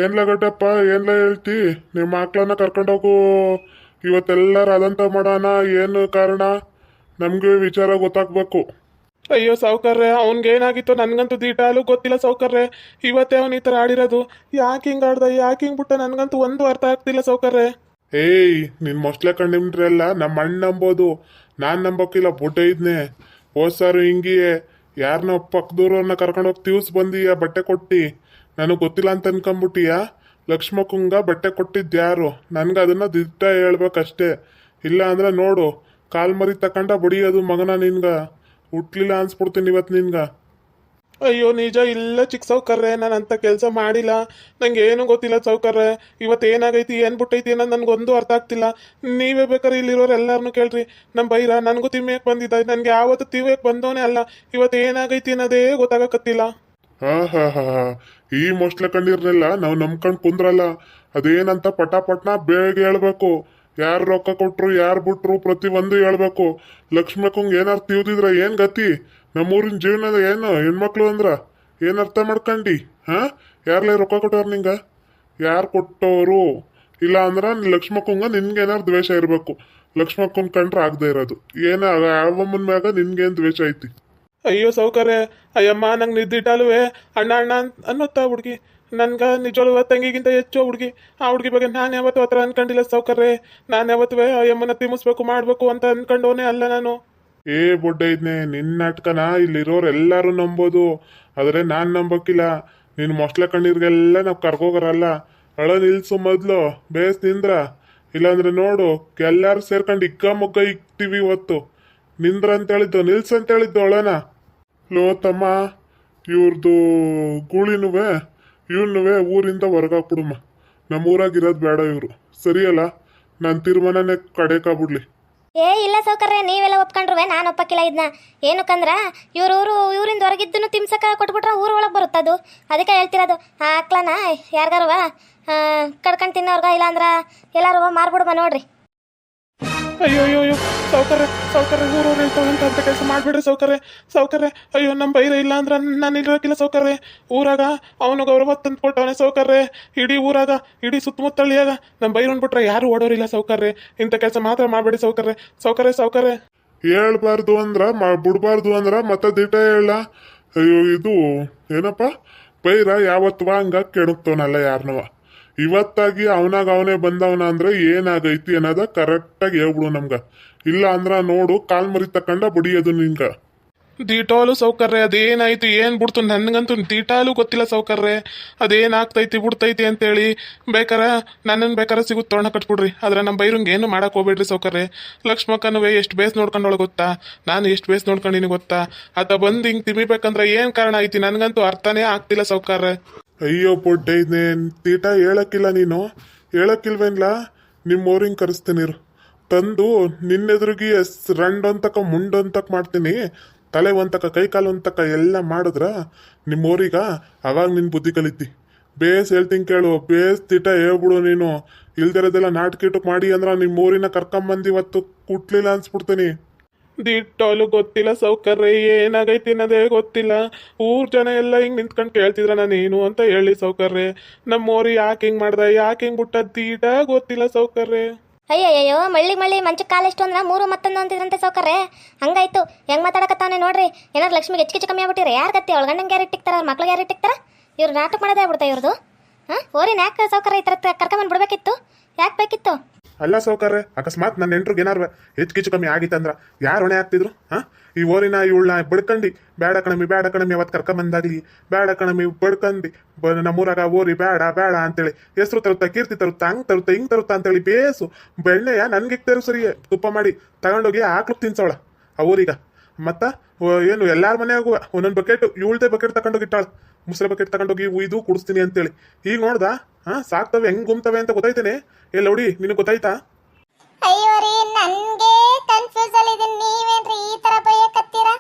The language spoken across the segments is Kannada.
ಏನ್ಲ ಗಡ್ಡಪ್ಪ ಏನ್ಲ ಹೇಳ್ತಿ ನಿಮ್ಮ ಮಕ್ಳನ್ನ ಕರ್ಕೊಂಡೋಗು ಇವತ್ತೆಲ್ಲರೂ ಅದಂತ ಮಾಡೋಣ ಏನು ಕಾರಣ ನಮ್ಗೆ ವಿಚಾರ ಗೊತ್ತಾಗ್ಬೇಕು. ಅಯ್ಯೋ ಸಾವ್ಕಾರ್ರೆ, ಅವ್ನಿಗೇನಾಗಿತ್ತು ನನ್ಗಂತೂ ದೀಟಾಲು ಗೊತ್ತಿಲ್ಲ ಸಾವ್ಕಾರ್ರೆ. ಇವತ್ತೇ ಅವ್ನು ಈ ಥರ ಆಡಿರೋದು. ಯಾಕೆ ಹಿಂಗೆ ಆಡ್ದ, ಯಾಕೆ ಹಿಂಗೆ ಬಿಟ್ಟ, ನನಗಂತೂ ಒಂದು ಅರ್ಥ ಆಗ್ತಿಲ್ಲ ಸಾವ್ಕಾರ್ರೆ. ಏಯ್ ನಿನ್ ಮೊಸ್ಲೆ ಕಂಡಿಮ್ರಲ್ಲ ನಮ್ಮ ಅಣ್ಣ ನಂಬೋದು, ನಾನ್ ನಂಬೋಕಿಲ್ಲ ಬುಡ್ಡ ಇದ್ನೆ. ಹೋದ್ಸಾರು ಹಿಂಗಿಯೇ ಯಾರನ್ನ ಪಕ್ಕದೂರನ್ನ ಕರ್ಕೊಂಡೋಗಿ ತಿವ್ಸ್ ಬಂದೀಯ ಬಟ್ಟೆ ಕೊಟ್ಟಿ, ನನಗೆ ಗೊತ್ತಿಲ್ಲ ಅಂತ ಅನ್ಕೊಂಬಿಟ್ಟಿಯ. ಲಕ್ಷ್ಮಕ್ಕಂಗ ಬಟ್ಟೆ ಕೊಟ್ಟಿದ್ಯಾರು, ನನ್ಗೆ ಅದನ್ನ ದಿಟ್ಟ ಹೇಳ್ಬೇಕಷ್ಟೇ. ಇಲ್ಲ ಅಂದ್ರೆ ನೋಡು ಕಾಲ್ ಮರಿ ತಕೊಂಡ ಬಡಿಯೋದು ಮಗನ ನಿನ್ಗ. ಹುಟ್ಲಿಲ್ಲ ಅನ್ಸ್ಬಿಡ್ತೀನಿ ಇವತ್ತು ನಿನ್ಗ. ಅಯ್ಯೋ ನಿಜ ಇಲ್ಲ ಚಿಕ್ಕ ಸಾವ್ಕಾರ್ರೆ, ನಾನು ಅಂಥ ಕೆಲಸ ಮಾಡಿಲ್ಲ. ನಂಗೆ ಏನು ಗೊತ್ತಿಲ್ಲ ಸಾವ್ಕಾರ್ರೆ. ಇವತ್ತು ಏನಾಗೈತಿ ಏನು ಬಿಟ್ಟೈತಿ ಅನ್ನೋದು ನನಗೊಂದು ಅರ್ಥ ಆಗ್ತಿಲ್ಲ. ನೀವೇ ಬೇಕಾದ್ರೆ ಇಲ್ಲಿರೋರು ಎಲ್ಲರನ್ನೂ ಕೇಳ್ರಿ. ನಮ್ಮ ಬೈರ ನನಗೂ ತಿಮ್ಮಿಯಕ್ಕೆ ಬಂದಿದ್ದ, ನನಗೆ ಯಾವತ್ತು ತಿವ್ಯಕ್ಕೆ ಬಂದವನೇ ಅಲ್ಲ. ಇವತ್ತು ಏನಾಗೈತಿ ಅನ್ನೋದೇ ಗೊತ್ತಾಗಕತ್ತಿಲ್ಲ. ಹಾ ಹಾ ಹಾ ಹಾ ಈ ಮೊಸ್ಲೆ ಕಂಡಿರ್ನೆಲ್ಲ ನಾವು ನಂಬ್ಕೊಂಡ್ ಕುಂದ್ರಲ್ಲ. ಅದೇನಂತ ಪಟಾಪಟ್ನ ಬೇಗ ಹೇಳ್ಬೇಕು. ಯಾರು ರೊಕ್ಕ ಕೊಟ್ರು ಯಾರು ಬಿಟ್ರು ಪ್ರತಿ ಒಂದು ಹೇಳ್ಬೇಕು. ಲಕ್ಷ್ಮಕ್ಕಂಗ್ ಏನಾರು ತಿವ್ದಿದ್ರ ಏನ್ ಗತಿ? ನಮ್ಮೂರಿನ ಜೀವನದ ಏನು ಹೆಣ್ಮಕ್ಳು ಅಂದ್ರ ಏನ್ ಅರ್ಥ ಮಾಡ್ಕಂಡಿ? ಹಾ ಯಾರ್ಲೇ ರೊಕ್ಕ ಕೊಟ್ಟವ್ರ ನಿಂಗ? ಯಾರು ಕೊಟ್ಟವರು? ಇಲ್ಲ ಅಂದ್ರ ಲಕ್ಷ್ಮಕ್ಕಂಗ ನಿನ್ಗೇನಾರು ದ್ವೇಷ ಇರ್ಬೇಕು. ಲಕ್ಷ್ಮಕ್ಕನ್ ಕಂಡ್ರೆ ಆಗದೆ ಇರೋದು ಏನ ಅವಮ್ಮನ ಮ್ಯಾಗ ನಿನ್ಗೇನ್ ದ್ವೇಷ ಐತಿ? ಅಯ್ಯೋ ಸಾವ್ಕಾರ್ರೆ, ಅಯ್ಯಮ್ಮ ನಂಗೆ ನಿದ್ದಿಟ್ಟಲ್ವೇ ಅಣ್ಣ ಅಣ್ಣ ಅನ್ನೋತ್ತಾ ಹುಡುಗಿ. ನನ್ಗೆ ನಿಜವಾಗ್ಲೂ ತಂಗಿಗಿಂತ ಹೆಚ್ಚು ಹುಡುಗಿ. ಆ ಹುಡುಗಿ ಬಗ್ಗೆ ನಾನು ಯಾವತ್ತೂ ಹತ್ರ ಅನ್ಕೊಂಡಿಲ್ಲ ಸಾವ್ಕಾರ್ರೆ. ನಾನು ಯಾವತ್ತೂ ಅಯ್ಯಮ್ಮನ ತಿಮ್ಮಿಸ್ಬೇಕು ಮಾಡಬೇಕು ಅಂತ ಅನ್ಕೊಂಡವನೇ ಅಲ್ಲ ನಾನು. ಏ ಬೊಡ್ಡ ಇದ್ನೆ ನಿನ್ನ ನಾಟಕನ ಇಲ್ಲಿರೋರು ಎಲ್ಲಾರು ನಂಬೋದು, ಆದ್ರೆ ನಾನ್ ನಂಬಕ್ಕಿಲ್ಲ. ನಿನ್ ಮೊಸ್ಲೆ ಕಣ್ಣೀರ್ಗೆಲ್ಲ ನಾವ್ ಕರ್ಕೋಗರಲ್ಲ. ಅಳ ನಿಲ್ಸು ಮೊದ್ಲು ಬೇಸ್ ನಿಂದ್ರ. ಇಲ್ಲಾಂದ್ರೆ ನೋಡು ಎಲ್ಲಾರು ಸೇರ್ಕೊಂಡು ಇಕ್ಕ ಮುಗ್ಗ ಇಕ್ತೀವಿ ಇವತ್ತು. ನಿಂದ್ರ ಅಂತ ಹೇಳಿದ್ದು ನಿಲ್ಸ್ ಅಂತ ಹೇಳಿದ್ದು ಅಳನ. ಲೋ ತಮ್ಮ, ಇವ್ರದ್ದು ಗೂಳಿನುವೆ ಇವನ್ನುವೆ ಊರಿಂದ ಹೊರಗಾಕ್ಬಿಡುಮ್ಮ. ನಮ್ಮೂರಾಗಿರೋದು ಬೇಡ ಇವರು, ಸರಿಯಲ್ಲ? ನನ್ನ ತೀರ್ಮಾನನೇ ಕಡೆಕಾಗ್ಬಿಡ್ಲಿ. ಏ ಇಲ್ಲ ಸೌಕರ್ಯ, ನೀವೆಲ್ಲ ಒಪ್ಕೊಂಡ್ರುವೆ ನಾನು ಒಪ್ಪಕ್ಕಿಲ್ಲ ಇದನ್ನ. ಏನಕ್ಕಂದ್ರ ಊರಿಂದ ಹೊರಗಿದ್ದನ್ನು ತಿಮ್ಸಕ ಕೊಟ್ಬಿಟ್ರೆ ಊರು ಒಳಗೆ ಬರುತ್ತದು. ಅದಕ್ಕೆ ಹೇಳ್ತಿರೋದು ಆ ಆಕ್ಳನ ಯಾರಿಗಾರುವ ಕಡ್ಕೊಂಡು ತಿನ್ನೋರ್ಗ ಇಲ್ಲ ಅಂದ್ರೆ ಎಲ್ಲಾರು ಮಾರ್ಬಿಡುವ ನೋಡ್ರಿ. ಅಯ್ಯೋ ಅಯ್ಯೋ ಅಯ್ಯೋ ಸಾವ್ಕಾರ್ರೆ, ಸಾವ್ಕಾರ್ರೆ ಊರವ್ರು ಹೇಳ್ತಾವಂತ ಅಂತ ಕೆಲಸ ಮಾಡಿಬಿಡ್ರಿ ಸಾವ್ಕಾರ್ರೆ. ಸಾವ್ಕಾರ್ರೆ ಅಯ್ಯೋ ನಮ್ಮ ಬೈರ ಇಲ್ಲ ಅಂದ್ರೆ ನಾನು ಇರೋಕ್ಕಿಲ್ಲ ಸಾವ್ಕಾರ್ರೆ. ಊರಾಗ ಅವನು ಗೌರವ ತಂದು ಕೊಟ್ಟವನೇ ಸಾವ್ಕಾರ್ರೆ. ಇಡೀ ಊರಾಗ ಇಡೀ ಸುತ್ತಮುತ್ತಳಿಯಾಗ ನಮ್ಮ ಬೈರನ್ ಬಿಟ್ರೆ ಯಾರು ಓಡೋರಿಲ್ಲ ಸಾವ್ಕಾರ್ರೆ. ಇಂಥ ಕೆಲಸ ಮಾತ್ರ ಮಾಡಬೇಡಿ ಸಾವ್ಕಾರ್ರೆ. ಸಾವ್ಕಾರ್ರೆ ಸಾವ್ಕಾರ್ರೆ ಹೇಳ್ಬಾರ್ದು ಅಂದ್ರ ಬಿಡ್ಬಾರ್ದು ಅಂದ್ರ ಮತ್ತೆ ದಿಟ ಹೇಳ. ಅಯ್ಯೋ ಇದು ಏನಪ್ಪ, ಬೈರ ಯಾವತ್ತವ ಹಂಗ ಕೆಣಕ್ತವನಲ್ಲ ಯಾರನವ. ಇವತ್ತಾಗಿ ಅವನಾಗ ಅವನೇ ಬಂದವನ ಅಂದ್ರೆ ಏನಾಗೈತಿ ಅನ್ನೋದ ಕರೆಕ್ಟಾಗಿ ಹೇಳ್ಬಿಡು ನಮ್ಗ. ಇಲ್ಲ ಅಂದ್ರ ನೋಡು ಕಾಲ್ ಮರಿ ತಕೊಂಡ ಬಡಿಯೋದು ನಿನ್ಗ. ದೀಟಾಲು ಸಾವ್ಕಾರ್ರೆ, ಅದೇನಾಯ್ತು ಏನು ಬಿಡ್ತು ನನಗಂತೂ ದೀಟಾಲು ಗೊತ್ತಿಲ್ಲ ಸಾವ್ಕಾರ್ರೆ. ಅದೇನಾಗ್ತೈತಿ ಬಿಡ್ತೈತಿ ಅಂತೇಳಿ ಬೇಕಾರೆ ನನ್ನನ್ನು ಬೇಕಾರೆ ಸಿಗುತ್ತೆ ತೊಗೊಂಡು ಕಟ್ಬಿಡ್ರಿ. ಆದ್ರೆ ನಮ್ಮ ಬೈರಂಗೆ ಏನು ಮಾಡಕ್ಕೆ ಹೋಗ್ಬೇಡ್ರಿ ಸಾವ್ಕಾರ್ರೆ. ಲಕ್ಷ್ಮಕ್ಕನುವೆ ಎಷ್ಟು ಬೇಸ್ ನೋಡ್ಕೊಂಡೊಳಗೆ ಗೊತ್ತಾ, ನಾನು ಎಷ್ಟು ಬೇಸ್ ನೋಡ್ಕೊಂಡಿನಿ ಗೊತ್ತಾ. ಆತ ಬಂದು ಹಿಂಗೆ ತಿಮಿಬೇಕಂದ್ರೆ ಏನು ಕಾರಣ ಐತಿ ನನಗಂತೂ ಅರ್ಥನೇ ಆಗ್ತಿಲ್ಲ ಸಾವ್ಕಾರ್ರೆ. ಅಯ್ಯೋ ಪೊಡ್ಡೆ ಇದ್ನೇ ತೀಟ ಹೇಳಕ್ಕಿಲ್ಲ ನೀನು, ಹೇಳಕ್ಕಿಲ್ವೇನ್ಲ? ನಿಮ್ಮ ಊರಿಂಗ್ ಕರೆಸ್ತೀನಿರು ತಂದು ನಿನ್ನೆದುರುಗಿ ರಂಡೊಂತಕ ಮುಂಡೊಂತಕ ಮಾಡ್ತೀನಿ. ತಲೆ ಒಂತಕ ಕೈ ಕಾಲು ಒಂತಕ ಎಲ್ಲ ಮಾಡಿದ್ರ ನಿಮ್ಮ ಊರಿಗ ಅವಾಗ ನಿನ್ ಬುದ್ಧಿ ಕಲಿತಿ. ಬೇಸ್ ಹೇಳ್ತೀನಿ ಕೇಳು, ಬೇಸ್ ತಿಟ ಹೇಳ್ಬಿಡು ನೀನು. ಇಲ್ದಿರೋದೆಲ್ಲ ನಾಟಕೀಟಕ್ ಮಾಡಿ ಅಂದ್ರ ನಿಮ್ಮ ಊರಿನ ಕರ್ಕೊಂಬಂದು ಇವತ್ತು ಕುಟ್ಲಿಲ್ಲ ಅನ್ಸ್ಬಿಡ್ತೀನಿ. ದಿಟ್ಟೋಲು ಗೊತ್ತಿಲ್ಲ ಸಾವ್ಕಾರ್ರೆ, ಏನಾಗೈತಿ ಅನ್ನೋದೇ ಗೊತ್ತಿಲ್ಲ. ಊರ್ ಜನ ಎಲ್ಲ ಹಿಂಗೆ ನಿಂತ್ಕೊಂಡು ಕೇಳ್ತಿದ್ರ ನಾನು ಏನು ಅಂತ ಹೇಳಿ ಸಾವ್ಕಾರ್ರೆ. ನಮ್ಮೋರಿ ಯಾಕೆ ಹಿಂಗೆ ಮಾಡ್ದ, ಯಾಕೆ ಹಿಂಗೆ ಬಿಟ್ಟ ದೀಟ ಗೊತ್ತಿಲ್ಲ ಸಾವ್ಕಾರ್ರೆ. ಅಯ್ಯಯ್ಯೋ ಮಳ್ಳಿ ಮಂಚಕ್ಕೆ ಕಾಲೆಷ್ಟು ಅಂದ್ರೆ ಮೂರು ಮತ್ತೊಂದು ಅಂತಿದ್ರಂತೆ ಸೌಕರ್ರೆ. ಹಂಗಾಯ್ತು ಹೆಂಗ್ ಮಾತಾಡಕತ್ತಾವನೆ ನೋಡ್ರಿ. ಏನಾದ್ರು ಲಕ್ಷ್ಮಿಗೆ ಹೆಚ್ಚು ಕಮ್ಮಿ ಆಗ್ಬಿಟ್ಟಿರಿ. ಯಾರು ಗತ್ತಿ ಅವಳು ಗಂಡಂಗೆ ಯಾರು ಇಟ್ಟಿರ್ತಾರ, ಅವ್ರ ಮಕ್ಳಿಗೆ ಯಾರು ಇಟ್ಟಿರ್ತಾರ? ಇವ್ರು ನಾಟಕ ಮಾಡೋದೇ ಆಗ್ಬಿಡ್ತಾ ಇವ್ರದ್ದು. ಓರಿನ ಯಾಕೆ ಸೌಕರ್ಯ ಈ ಥರ ಕರ್ಕೊಂಬಂದು ಬಿಡ್ಬೇಕಿತ್ತು? ಯಾಕೆ ಬೇಕಿತ್ತು? ಅಲ್ಲ ಸಾವ್ಕಾರ್ರೆ, ಅಕಸ್ಮಾತ್ ನನ್ನ ನೆಂಟ್ರಿಗೆ ಏನಾರು ಹೆಚ್ಚು ಕಮ್ಮಿ ಆಗಿತ್ತಂದ್ರ ಯಾರು ಹೊಣೆ ಆಗ್ತಿದ್ರು? ಈ ಓರಿನ ಇವಳನ್ನ ಬಡ್ಕಂಡು ಬೇಡ ಕಣಮಿ ಅವತ್ತು ಕರ್ಕೊಂಬಂದಾಗ್ಲಿ ಬೇಡ ಕಣಮಿ ಬಡ್ಕಂಡು ನಮ್ಮೂರಾಗ ಓರಿ ಬೇಡ ಬೇಡ ಅಂತೇಳಿ ಹೆಸರು ತರುತ್ತಾ, ಕೀರ್ತಿ ತರುತ್ತಾ, ಹಂಗೆ ತರುತ್ತಾ ಹಿಂಗೆ ತರುತ್ತಾ ಅಂತೇಳಿ ಬೇಸು ಬೆಣ್ಣೆಯ ನನ್ಗೆ ತರು ಸರಿ ತುಪ್ಪ ಮಾಡಿ ತಗೊಂಡೋಗಿ ಹಾಕ್ಲಿಕ್ಕೆ ತಿನ್ಸೋಳ ಆ ಊರಿಗ. ಮತ್ತು ಏನು ಎಲ್ಲಾರ ಮನೆಯಾಗೂ ಒಂದೊಂದು ಬಕೆಟ್ ಇವಳ್ದೇ ಬಕೆಟ್ ತಗೊಂಡೋಗಿ ಇಟ್ಟಾಳ. ಮುಸ್ರೆ ಬಕೆಟ್ ತಗೊಂಡೋಗಿ ಇದು ಕುಡಿಸ್ತೀನಿ ಅಂತೇಳಿ. ಈಗ ನೋಡ್ದ ಸಾಕ್ತವೆ ಹೆಂಗ್ ಗುಮ್ತವೆ ಅಂತ ಗೊತ್ತಾಯ್ತೇನೆ. ಎಲ್ಲ ನೋಡಿ ನಿನಗೆ ಗೊತ್ತಾಯ್ತಾ? ಅಯ್ಯೋ ರೀ ನನ್ಗೆ ಕನ್ಫ್ಯೂಸ್ ಅಲ್ಲಿ ಇದೀನಿ. ನೀವೇನ್ರಿ ಈ ತರ ಬೈಯಕತ್ತೀರಾ?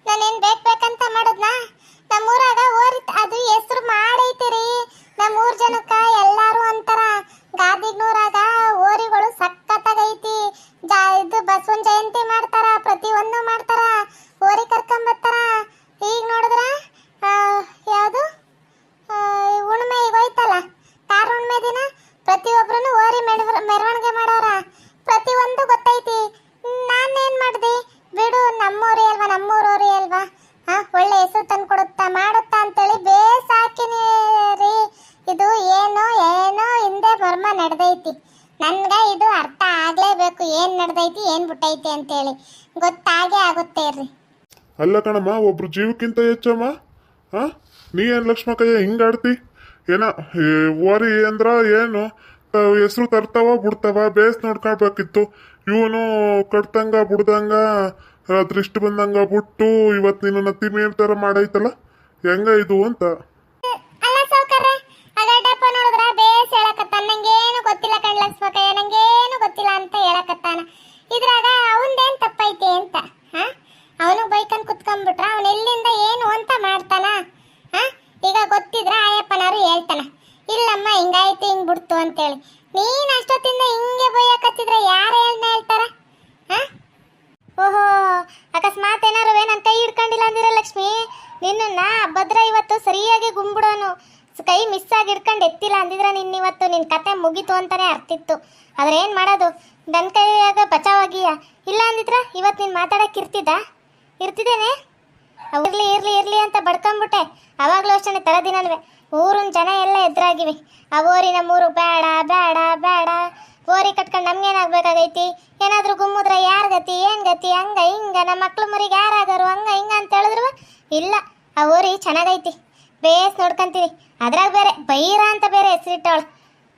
ನಾನೇನ್ ಬೇಕಂತ ಮಾಡೋದ್ನಾ? ನಮ್ಮೂರಾಗ ಓರಿ ಅದು ಹೆಸರು ಮಾಡೈತಿರಿ. ನಮ್ಮೂರ್ ಜನಕ್ಕ ಎಲ್ಲಾರು ಅಂತಾರ ಗಾದಿಗ್ನೂರಾಗ ಓರಿಗಳು ಸಕ್ಕತ್ತಾಗೈತಿ. ಇದು ಬಸವನ್ ಜಯಂತಿ ಮಾಡ್ತಾರ, ಪ್ರತಿಯೊಂದು ಮಾಡ್ತಾರ, ಓರಿ ಕರ್ಕೊಂಬರ್ತಾರ. ಈಗ ನೋಡಿದ್ರ ಯಾವುದು ಹುಣ್ಣಿಮೆ ಈಗ ಹೋಯ್ತಲ್ಲ, ಐತಿ. ನನ್ಗ ಇದು ಅರ್ಥ ಆಗ್ಲೇಬೇಕು, ಏನ್ ನಡ್ದೈತಿ ಏನ್ ಬಿಟ್ಟೈತಿ ಅಂತೇಳಿ ಗೊತ್ತಾಗೇ ಆಗುತ್ತೆ ಇರ್ರಿ. ಅಲ್ಲ ಕಣಮ್ಮ, ಒಬ್ರು ಜೀವಕ್ಕಿಂತ ಹೆಚ್ಚಮ್ಮ. ಹಾ, ನೀ ಏನು ಲಕ್ಷ್ಮಕ್ಕಯ್ಯ ಹಿಂಗಾಡ್ತಿ? ಏನ ಓರಿ ಅಂದ್ರ ಏನು ಹೆಸರು ತರ್ತಾವ ಬಿಡ್ತಾವ, ಬೇಸ್ ನೋಡ್ಕೊಳ್ಬೇಕಿತ್ತು. ಇವನು ಕಟ್ತಂಗ ಬಿಡ್ದಂಗ ದೃಷ್ಟಿ ಬಂದಂಗ ಬಿಟ್ಟು ಇವತ್ತು ನೀನು ನತ್ತಿ ಮೇಲ್ ತರ ಮಾಡೈತಲ್ಲ, ಹೆಂಗ ಇದು ಅಂತ. ಅಲ್ಲ ಸಾವ್ಕಾರ್ರೆ, ಅಗಡ್ಡಪ್ಪ ನೋಡಿದ್ರ ಬೇಸ್ ಹೇಳಕತ್ತಾನ, ನಂಗೇನು ಗೊತ್ತಿಲ್ಲ ಕಣ್ ಲಕ್ಷ್ಮಕ್ಕಯ್ಯ, ನಂಗೇನು ಗೊತ್ತಿಲ್ಲ ಅಂತ ಹೇಳಕತ್ತಾನ. ಇದ್ರಾಗ ಅವಂದೇನ್ ತಪ್ಪೈತಿ ಅಂತ? ಹಾ, ಅವನು ಬೈಕನ್ ಕುತ್ಕೊಂಡ್ಬಿಟ್ರ ಅವನ್ ಎಲ್ಲಿಂದ ಏನು ಅಂತ ಮಾಡ್ತಾನ? ಹಾ, ಈಗ ಗೊತ್ತಿದ್ರ ಆಯಪ್ಪನಾರು ಹೇಳ್ತಾನ, ಇಲ್ಲಮ್ಮ ಹಿಂಗಾಯ್ತು ಹಿಂಗ್ ಬಿಡ್ತು ಅಂತೇಳಿ. ನೀನ್ ಅಷ್ಟೊತ್ತಿಂದ ಹಿಂಗೆ ಬೈಯಕತ್ತಿದ್ರೆ ಯಾರು ಹೇಳ್ತಾರ? ಹಾ, ಓಹೋ, ಅಕಸ್ಮಾತ್ ಏನಾರು ನನ್ನ ಕೈ ಹಿಡ್ಕೊಂಡಿಲ್ಲ ಅಂದಿರ ಲಕ್ಷ್ಮಿ, ನಿನ್ನ ಭದ್ರ ಇವತ್ತು ಸರಿಯಾಗಿ ಗುಂಬಿಡೋನು. ಕೈ ಮಿಸ್ ಆಗಿ ಹಿಡ್ಕೊಂಡು ಎತ್ತಿಲ್ಲ ಅಂದಿದ್ರೆ ಇವತ್ತು ನಿನ್ನ ಕತೆ ಮುಗೀತು ಅಂತಾನೆ ಅರ್ತಿತ್ತು. ಆದ್ರೆ ಏನ್ ಮಾಡೋದು, ನನ್ನ ಕೈಯಾಗ ಬಚಾವಾಗಿಯ. ಇಲ್ಲ ಅಂದಿದ್ರ ಇವತ್ತು ನೀನು ಮಾತಾಡಕ್ಕೆ ಇರ್ತಿದ್ದೇನೆ. ಇರ್ಲಿ ಇರ್ಲಿ ಇರ್ಲಿ ಅಂತ ಬಡ್ಕೊಂಬಿಟ್ಟೆ. ಅವಾಗ್ಲೂ ಅಷ್ಟೇ ತರದಿನಲ್ವೇ ಊರಿನ ಜನ ಎಲ್ಲ ಎದುರಾಗಿವಿ. ಆ ಓರಿ ನಮ್ಮೂರು ಬೇಡ ಬೇಡ ಬೇಡ, ಓರಿ ಕಟ್ಕೊಂಡು ನಮ್ಗೇನಾಗ್ಬೇಕಾಗೈತಿ? ಏನಾದ್ರೂ ಗುಮ್ಮಿದ್ರೆ ಯಾರ ಗತಿ ಏನ್ ಗತಿ, ಹಂಗ ಹಿಂಗ ನಮ್ಮ ಮಕ್ಳು ಮರಿಗೆ ಯಾರಾಗರು ಹಂಗ ಹಿಂಗ ಅಂತ ಹೇಳಿದ್ರು ಇಲ್ಲ, ಆ ಓರಿ ಚೆನ್ನಾಗೈತಿ, ಬೇಸ್ ನೋಡ್ಕೊಂತೀವಿ. ಅದ್ರಾಗ ಬೇರೆ ಬೈರ ಅಂತ ಬೇರೆ ಹೆಸರಿಟ್ಟವಳು.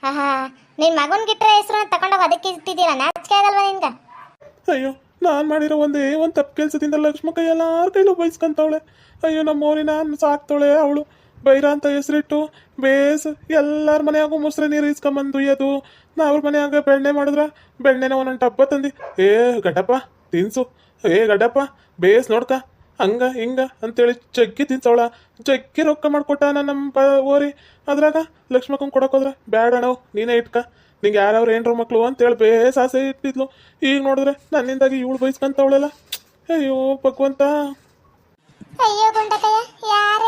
ಆಹಾ, ನಿನ್ ಮಗನ್ ಗಿಟ್ರೆ ಹೆಸರು ತಗೊಂಡೋಗಿ ಅದಕ್ಕೆ ಇಟ್ಟಿದ್ದೀರಾ, ನಾಚಿಕೆ ಆಗಲ್ವಾ ನಿನ್ಗ? ಅಯ್ಯೋ, ನಾನು ಮಾಡಿರೋ ಒಂದೇ ಒಂದು ತಪ್ಪು ಕೆಲಸದಿಂದ ಲಕ್ಷ್ಮಕ್ಕ ಎಲ್ಲಾರ ಕೈಲೂ ಬೈಸ್ಕೊಂತವಳೆ. ಅಯ್ಯೋ, ನಮ್ಮೋರಿ ನಾನು ಸಾಕ್ತಾಳೆ, ಅವಳು ಬೈರ ಅಂತ ಹೆಸರಿಟ್ಟು ಬೇಸ್ ಎಲ್ಲಾರ ಮನೆಯಾಗೂ ಮೊಸರು ನೀರು ಇಸ್ಕೊಂಬಂದು ಒಯ್ಯೋದು. ನಾ ಅವ್ರ ಮನೆಯಾಗ ಬೆಣ್ಣೆ ಮಾಡಿದ್ರ ಬೆಣ್ಣೆನ ಒಂದೊಂದು ಟಬ್ಬ ತಂದು, ಏ ಗಡ್ಡಪ್ಪ ತಿನ್ಸು, ಏ ಗಡ್ಡಪ್ಪ ಬೇಸ್ ನೋಡ್ಕ, ಹಂಗ ಹಿಂಗ ಅಂತೇಳಿ ಜಗ್ಗಿ ತಿನ್ಸವಳ. ಜಗ್ಗಿ ರೊಕ್ಕ ಮಾಡ್ಕೊಟ್ಟ ನಮ್ಮ ಓರಿ. ಅದ್ರಾಗ ಲಕ್ಷ್ಮಕ್ಕಂಗೆ ಕೊಡೋಕೋದ್ರ ಬ್ಯಾಡ ಅಣ್ಣವ್ ನೀನೇ ಇಟ್ಕ, ನಿಂಗೆ ಯಾರ್ಯಾರು ಏನ್ರ ಮಕ್ಳು ಅಂತೇಳಿ ಬೇಸ್ ಆಸೆ ಇಟ್ಟಿದ್ಲು. ಈಗ ನೋಡಿದ್ರೆ ನನ್ನಿಂದಾಗಿ ಇವಳು ಬೈಸ್ಕೊಂತವಳೆಲ್ಲ. ಅಯ್ಯೋ ಭಗವಂತ. ಅಯ್ಯೋ ಗುಂಡಕಯ್ಯ, ಯಾರು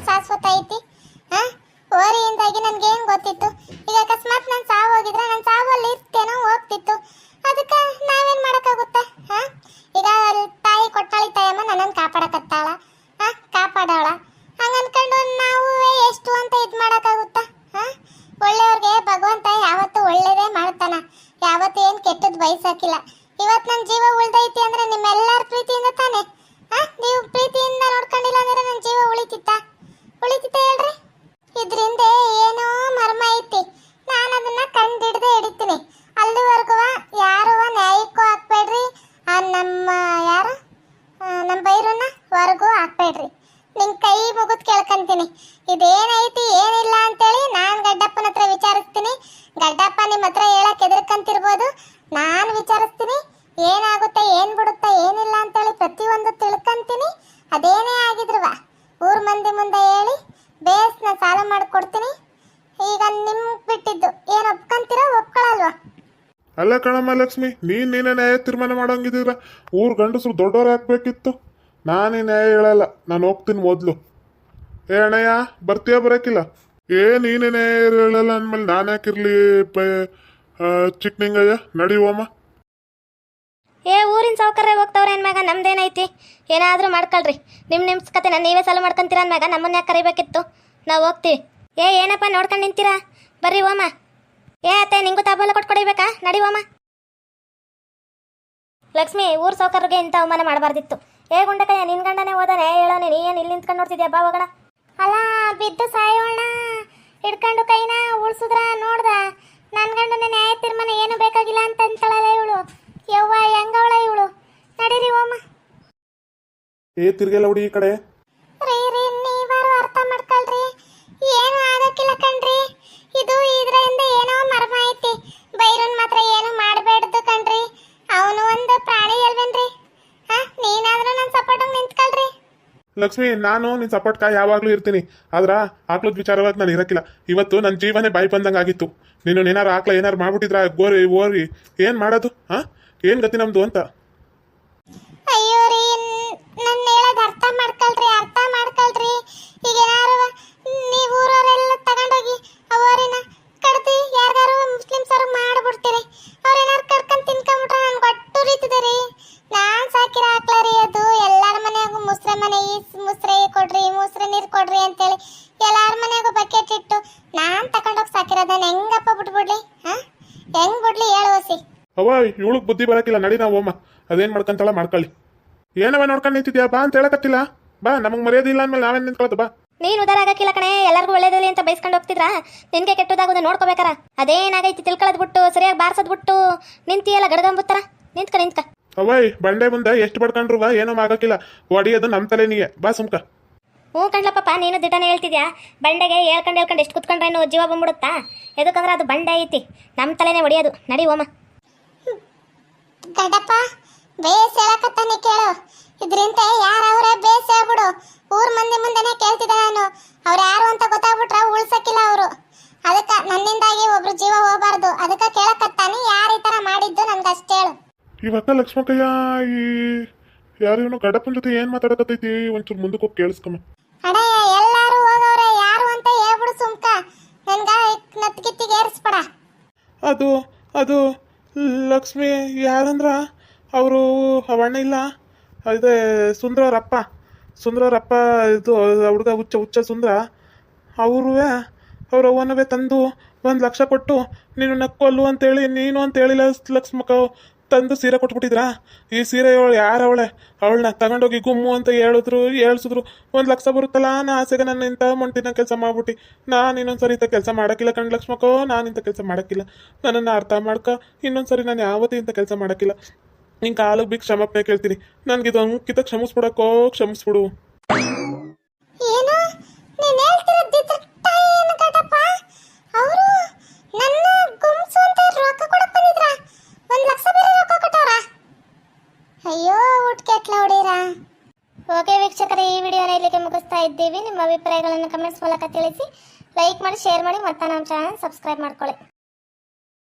ಶಾಶ್ವತ ಐತಿ? ಹಾ, ಓರಿಯಿಂದಾಗಿ ನನ್ಗೇನ್ ಗೊತ್ತಿತ್ತು? ಈಗ ಅಕಸ್ಮಾತ್ ನಾನು ಸಾವು ಹೋಗಿದ್ರೆ ನನ್ನ ಸಾವಲ್ಲಿ ಇರ್ತೇನೋ ಹೋಗ್ತಿತ್ತು. ಅದಕ್ಕೆ ನಾವೇನ್ ಮಾಡಕ್ಕಾಗುತ್ತೆ? ಹಾ, ಈಗ ತಾಯಿ ಕೊಟ್ಟಾಳಿ ತಾಯಮ್ಮ ನನ್ನನ್ನು ಕಾಪಾಡಕತ್ತಾಳ, ಹಾ ಕಾಪಾಡಾಳ. ಹಂಗ ಅನ್ಕೊಂಡು ನಾವು ಎಷ್ಟು ಅಂತ ಇದ್ ಮಾಡಕ್ಕಾಗುತ್ತಾ? ಹಾ, ಒಳ್ಳೆಯವ್ರಿಗೆ ಭಗವಂತ ಯಾವತ್ತು ಒಳ್ಳೇದೇ ಮಾಡ್ತಾನ, ಯಾವತ್ತು ಏನ್ ಕೆಟ್ಟದ್ ಬಯಸಾಕಿಲ್ಲ. ಇವತ್ ನನ್ನ ಜೀವ ಉಳ್ದೈತಿ ಅಂದ್ರೆ ನಿಮ್ಮೆಲ್ಲರ ಪ್ರೀತಿಯಿಂದ ತಾನೆ. ಹಾ, ನೀವು ಪ್ರೀತಿಯಿಂದ ನೋಡ್ಕೊಂಡಿಲ್ಲ ಅಂದ್ರೆ ನನ್ನ ಜೀವ ಉಳಿತಿತ್ತ ಹೇಳ್ರಿ? ಇದ್ರಿಂದ ಏನೋ ಮರ್ಮ ಐತಿ, ನಾನು ಅದನ್ನ ಕಂಡಿಡ್ದೆ ಹಿಡಿತೀನಿ. ಅಲ್ಲಿವರೆಗೂ ಯಾರು ನ್ಯಾಯಕ್ಕೂ ಹಾಕ್ಬೇಡ್ರಿ, ನಮ್ಮ ಯಾರು ನಮ್ಮ ಬೈರನ್ನ ಹೊರಗೂ ಹಾಕ್ಬೇಡ್ರಿ. ನಿನ್ ಕೈ ಮುಗಿದ್ ಕೇಳ್ಕೊಂತೀನಿ, ಇದೇನೈತಿ ಏನಿಲ್ಲ ಅಂತೇಳಿ ನಾನು ಗಡ್ಡಪ್ಪನ ಹತ್ರ ವಿಚಾರಿಸ್ತೀನಿ. ಗಡ್ಡಪ್ಪ ನಿಮ್ಮ ಹತ್ರ ಹೇಳಕ್ ಎದುರ್ಕಂತಿರ್ಬೋದು, ನಾನು ವಿಚಾರಿಸ್ತೀನಿ. ಏನಾಗುತ್ತೆ ಏನ್ ಬಿಡುತ್ತೆ ಏನಿಲ್ಲ ಅಂತೇಳಿ ಪ್ರತಿಯೊಂದು ತಿಳ್ಕೊಂತೀನಿ. ಅದೇನೇ ಆಗಿದ್ರುವ ಊರ್ ಮಂದಿ ಮುಂದೆ ಹೇಳಿ ಬೇಸ್ ನಾ ಸಾಲ ಮಾಡಿಕೊಡ್ತೀನಿ. ಈಗ ನಿಮ್ ಬಿಟ್ಟಿದ್ದು ಏನ್ ಒಪ್ಕೊಂತೀರಾ ಒಪ್ಕೊಳಲ್ವಾ? ಅಲ್ಲ ಕಣಮ್ಮ ಲಕ್ಷ್ಮಿ, ನೀನೇ ನ್ಯಾಯ ತೀರ್ಮಾನ ಮಾಡೋಂಗಿದ್ದೀರ. ಊರ್ ಗಂಡಸರು ದೊಡ್ಡವ್ರು ಹಾಕ್ಬೇಕಿತ್ತು. ನಾನೇ ನ್ಯಾಯ ಹೇಳಲ್ಲ, ನಾನು ಹೋಗ್ತೀನಿ ಮೊದಲು. ಏ ಅಣ್ಣಯ್ಯ, ಬರ್ತೀಯ ಬರೋಕ್ಕಿಲ್ಲ? ನೀನೇ ನ್ಯಾಯ ಹೇಳಲ್ಲ ಅಂದಮೇಲೆ ನಾನು ಯಾಕಿರ್ಲಿ ಚಿಕ್ಕನಿಂಗಯ್ಯ, ನಡಿವಮ್ಮ. ಏ ಊರಿನ ಸಾವುಕಾರ್ರೆ ಹೋಗ್ತಾವ್ರೆ ಅನ್ಮ್ಯಾಗ ನಮ್ದೇನೈತಿ? ಏನಾದರೂ ಮಾಡ್ಕೊಳ್ರಿ, ನಿಮ್ಮ ಕತೆ ನಾನು ನೀವೇ ಸಾಲ ಮಾಡ್ಕೊಂತೀರ ಅನ್ಮ್ಯಾಗ ನಮ್ಮನ್ನ ಯಾಕೆ ಕರಿಬೇಕಿತ್ತು? ನಾವು ಹೋಗ್ತೀವಿ. ಏನಪ್ಪ ನೋಡ್ಕೊಂಡು ನಿಂತೀರಾ? ಬರ್ರಿ ಓಮ. ಅತ್ತೆ ನಿಂಗೂ ತಾಬಲ್ಲ ಕೊಟ್ಕೊಡಿಬೇಕಾ? ನಡಿ ಓಮ. ಲಕ್ಷ್ಮಿ, ಊರು ಸಾವುಕಾರ್ರಿಗೆ ಇಂಥ ಅವಮಾನ ಮಾಡಬಾರ್ದಿತ್ತು. ಗುಂಡಕಯ್ಯ, ನಿನ್ ಗಂಡನೇ ಹೋದಾನೆ, ಹೇಳೋ ನೀನು ಏನು ಇಲ್ಲಿ ನಿಂತ್ಕೊಂಡು ನೋಡ್ತಿದ್ಯಾ? ಬಾ ಹೋಗೋಣ. ಅಲ್ಲ, ಬಿದ್ದು ಸಾಯೋಣ ಹಿಡ್ಕೊಂಡು ಕೈನ ಉಳ್ಸುದ್ರ ನೋಡ್ದ. ನನ್ನ ಗಂಡನ ನ್ಯಾಯ ತೀರ್ಮಾನ ಏನು ಬೇಕಾಗಿಲ್ಲ ಅಂತ ಅಂತಾಳಲ್ಲ ಇವಳು. ಯವ್ವ, ಹೆಂಗವಳ ಇವಳು? ನಡೀರಿ ಓಮ. ತಿರ್ಗೆಲ್ಲ ಹುಡುಗಿ ಕಡೆ. ರೀ ನೀವಾರು ಅರ್ಥ ಮಾಡ್ಕೊಳ್ರಿ, ಏನು ಆಗಕ್ಕಿಲ್ಲ ಕಣ್ರಿ. ಇದರಿಂದ ಏನೋ ಮರ್ಮ ಐತಿ. ಬೈರನ್ ಮಾತ್ರ ಏನು ಮಾಡಬೇಡ್ದು ಕಣ್ರಿ, ಅವನು ಒಂದು ಪ್ರಾಣಿ ಅಲ್ವೇನ್ರಿ? ಹಾ, ನೀನಾದ್ರೂ ನನ್ನ ಸಪೋರ್ಟ್ ನಿಂತ್ಕೊಳ್ರಿ. ಲಕ್ಷ್ಮಿ, ನಾನು ನಿನ್ನ ಸಪೋರ್ಟ್ ಯಾವಾಗಲೂ ಇರ್ತೀನಿ. ಆದ್ರ ಆಕ್ಳದ ವಿಚಾರವಾಗಿ ನಾನು ಇರಕ್ಕಿಲ್ಲ. ಇವತ್ತು ನನ್ನ ಜೀವನೇ ಬಾಯಿ ಬಂದಂಗೆ ಆಗಿತ್ತು. ನೀನು ಏನಾರು ಆಕ್ಳ ಏನಾರು ಮಾಡ್ಬಿಟ್ಟಿದ್ರ ಓರಿ ಏನು ಮಾಡೋದು? ಹಾ, ಏನು ಗತಿ ನಮ್ದು ಅಂತ. ಅಯ್ಯೋ ರೀ, ನನ್ನ ಹೇಳೋದು ಅರ್ಥ ಮಾಡ್ಕೊಳ್ರಿ. ಈಗ ಏನಾರು ನೀವು ಊರವರೆಲ್ಲ ತಗೊಂಡೋಗಿ ಅವರಿನ ಕಡ್ದು ಯಾರ್ಯಾರು ಮುಸ್ಲಿಮ್ಸರು ಮಾಡ್ಬಿಡ್ತೀರಿ. ಅವ್ರೇನಾರು ಕಡ್ಕೊಂಡು ತಿನ್ಕೊಂಬಿಟ್ರೆ ನನ್ಗೆ ಒಟ್ಟು ರೀತಿದೆ ರೀ. ನಾನು ಸಾಕಿರೋ ಹಾಕ್ಲಾರಿ ಅದು. ಎಲ್ಲಾರ ಮನೆಯಾಗೂ ಮುಸ್ರೆ ಮನೆ, ಈ ಮುಸ್ರೆ ಕೊಡ್ರಿ, ಮುಸ್ರೆ ನೀರು ಕೊಡ್ರಿ ಅಂತೇಳಿ ಎಲ್ಲಾರ ಮನೆಯಾಗೂ ಬಕೆಟ್ ಇಟ್ಟು ನಾನ್ ತಕೊಂಡೋಗಿ ಸಾಕಿರೋದನ್ನ ಹೆಂಗಪ್ಪ ಬಿಟ್ಬಿಡ್ಲಿ ಹೆಂಗ್ ಬಿಡ್ಲಿ ಹೇಳು ಓಸಿ. ಅವ್ವ ಇವಳಿಗೆ ಬುದ್ಧಿ ಬರಕಿಲ್ಲ, ನಡಿ ನಾವು ಹೋಮ. ಅದೇನ್ ಮಾಡ್ಕೊಂತಾಳ ಮಾಡ್ಕೊಳ್ಳಿ. ಏನವ ನೋಡ್ಕೊಂಡು ನಿಂತಿದ್ಯಾ? ಬಾ ಅಂತ ಹೇಳಕತ್ತಿಲ್ಲ. ಬಾ, ನಮಗ್ ಮರ್ಯಾದೆ ಇಲ್ಲ ಅಂದ್ಮೇಲೆ ನಾವೇನ್ ನಿಂತ್ಕೊಳ್ಳೋದು? ಬಾ. ನೀನು ಉದಾರ ಆಗಕ್ಕಿಲ್ಲ ಕಣೆ, ಎಲ್ಲರಿಗೂ ಒಳ್ಳೇದಿಲ್ಲ ಅಂತ ಬೈಸ್ಕೊಂಡು ಹೋಗ್ತಿದ್ರಾ? ನಿನ್ಗೆ ಕೆಟ್ಟದಾಗೋದು ನೋಡ್ಕೋಬೇಕಾರ. ಅದೇನಾಗೈತಿ ತಿಳ್ಕೊಳ್ಳೋದು ಬಿಟ್ಟು ಸರಿಯಾಗಿ ಬಾರ್ಸೋದ್ ಬಿಟ್ಟು ನಿಂತಿಯಲ್ಲ ಗಡಗಂಬುತ್ತರ. ನಿಂತ್ಕ ಅವಯ್ ಬಂಡೆ ಮುಂದೆ ಎಷ್ಟು ಬಡ್ಕೊಂಡ್ರು ಏನೋ ಆಗಕ್ಕಿಲ್ಲ. ಹೊಡಿಯೋದು ನಮ್ಮ ತಲೆನಿಗೆ. ಬಾ ಸುಮ್ಕ. ಹ್ಞೂ ಕಣ್ಲಪ್ಪ, ನೀನು ದಿಟನೇ ಹೇಳ್ತಿದ್ಯಾ. ಬಂಡೆಗೆ ಹೇಳ್ಕೊಂಡು ಎಷ್ಟು ಕುತ್ಕೊಂಡ್ರೆ ಏನು ಜೀವ ಬಂದ್ಬಿಡುತ್ತಾ? ಎದಕ್ಕಂದ್ರೆ ಅದು ಬಂಡೆ ಐತಿ, ನಮ್ಮ ತಲೆನೇ ಹೊಡಿಯೋದು. ನಡಿ ಹೋಮ. ಗಡ್ಡಪ್ಪ ಬೇಸ್ ಹೇಳಕತ್ತಾನೆ ಕೇಳು. ಇದ್ರಿಂದ ಯಾರವ್ರೆ ಬೇಸ್ ಹೇಳ್ಬಿಡು. ಊರ್ ಮಂದಿ ಮುಂದೆನೆ ಕೇಳ್ತಿದ್ದೆ ನಾನು. ಅವ್ರು ಯಾರು ಅಂತ ಗೊತ್ತಾಗ್ಬಿಟ್ರ ಉಳ್ಸಕ್ಕಿಲ್ಲ ಅವರು. ಅದಕ್ಕ ನನ್ನಿಂದಾಗಿ ಒಬ್ರು ಜೀವ ಹೋಗ್ಬಾರ್ದು. ಅದಕ್ಕ ಕೇಳಕತ್ತಾನೆ ಯಾರು ಈ ತರ ಮಾಡಿದ್ದು ನನ್ಗೆ ಅಷ್ಟೇ ಹೇಳು. ಇವಕ್ಕ ಲಕ್ಷ್ಮಕ್ಕಯ್ಯ ಈ ಯಾರು ಇವನು ಗಡಪ್ಪನ ಜೊತೆ ಏನ್ ಮಾತಾಡಕತ್ತೈತಿ? ಒಂಚೂರು ಮುಂದಕ್ಕೆ ಹೋಗಿ ಕೇಳಿಸ್ಕಮ್ಮ. ಅಡ ಎಲ್ಲಾರು ಹೋಗವ್ರೆ, ಯಾರು ಅಂತ ಹೇಳ್ಬಿಡು ಸುಮ್ಕ. ನನ್ಗ ನತ್ಗಿತ್ತಿಗೆ ಏರಿಸ್ಬೇಡ. ಅದು ಅದು ಲಕ್ಷ್ಮಿ ಯಾರಂದ್ರ ಅವರು ಅವಣ್ಣ ಇಲ್ಲ, ಅದೇ ಸುಂದ್ರವ್ರಪ್ಪ ಇದು ಹುಡುಗ ಹುಚ್ಚ ಸುಂದ್ರ. ಅವ್ರ ಅವ್ವನವೇ ತಂದು 1 ಲಕ್ಷ ಕೊಟ್ಟು ನೀನು ನಕ್ಕೊಲ್ಲು ಅಂತೇಳಿ ನೀನು ಅಂತ ಹೇಳಿಲ್ಲ ಲಕ್ಷ್ಮಕ್ಕ ತಂದು ಸೀರೆ ಕೊಟ್ಬಿಟ್ಟಿದ್ರಾ? ಈ ಸೀರೆ ಅವಳನ್ನ ತಗೊಂಡೋಗಿ ಗುಮ್ಮು ಅಂತ ಹೇಳ್ಸಿದ್ರು. 1 ಲಕ್ಷ ಬರುತ್ತಲ್ಲ ಅನ್ನೋ ಆಸೆಗೆ ನನ್ನ ಇಂಥ ಮೊಂಟಿನ ಕೆಲಸ ಮಾಡ್ಬಿಟ್ಟು ನಾನು ಇನ್ನೊಂದ್ಸರಿ ಇಂಥ ಕೆಲಸ ಮಾಡೋಕ್ಕಿಲ್ಲ ಕಣ್ ಲಕ್ಷ್ಮಕ್ಕೋ. ನಾನು ಇಂಥ ಕೆಲಸ ಮಾಡೋಕ್ಕಿಲ್ಲ. ನನ್ನನ್ನು ಅರ್ಥ ಮಾಡ್ಕ. ಇನ್ನೊಂದ್ಸರಿ ನಾನು ಯಾವತ್ತೂ ಇಂಥ ಕೆಲಸ ಮಾಡೋಕ್ಕಿಲ್ಲ. ನಿಂಗೆ ಕಾಲಿಗೆ ಬಿಟ್ಟು ಕ್ಷಮಾಪಣೆ ಕೇಳ್ತೀನಿ. ನನಗಿದು ಅಂಕಿತ ಕ್ಷಮಿಸ್ಬಿಡು. ಏನು ನೀನ್ ಹೇಳ್ತಿರೋದು ದಿಟ್ಟ ಏನು ಗಡ್ಡಪ್ಪ? ಅವರು ನನ್ನ ಗುಮ್ಸು ಅಂತ ರೊಕ್ಕ ಕೊಡಕ್ ಬಂದಿದ್ರ? 1 ಲಕ್ಷ ಬೇರೆ ರೊಕ್ಕ ಕೊಟ್ಟವ್ರ? ಅಯ್ಯೋ ಊಟಕ್ಕೆಟ್ಲ ಹೊಡೀರ. ಓಕೆ ವೀಕ್ಷಕರೇ, ಈ ವಿಡಿಯೋನ ಇಲ್ಲಿಗೆ ಮುಗಿಸ್ತಾ ಇದ್ದೀವಿ. ನಿಮ್ಮ ಅಭಿಪ್ರಾಯಗಳನ್ನು ಕಮೆಂಟ್ಸ್ ಮೂಲಕ ತಿಳಿಸಿ. ಲೈಕ್ ಮಾಡಿ, ಶೇರ್ ಮಾಡಿ, ಮತ್ತು ನಮ್ಮ ಚಾನಲ್ ಸಬ್ಸ್ಕ್ರೈಬ್ ಮಾಡ್ಕೊಳ್ಳಿ.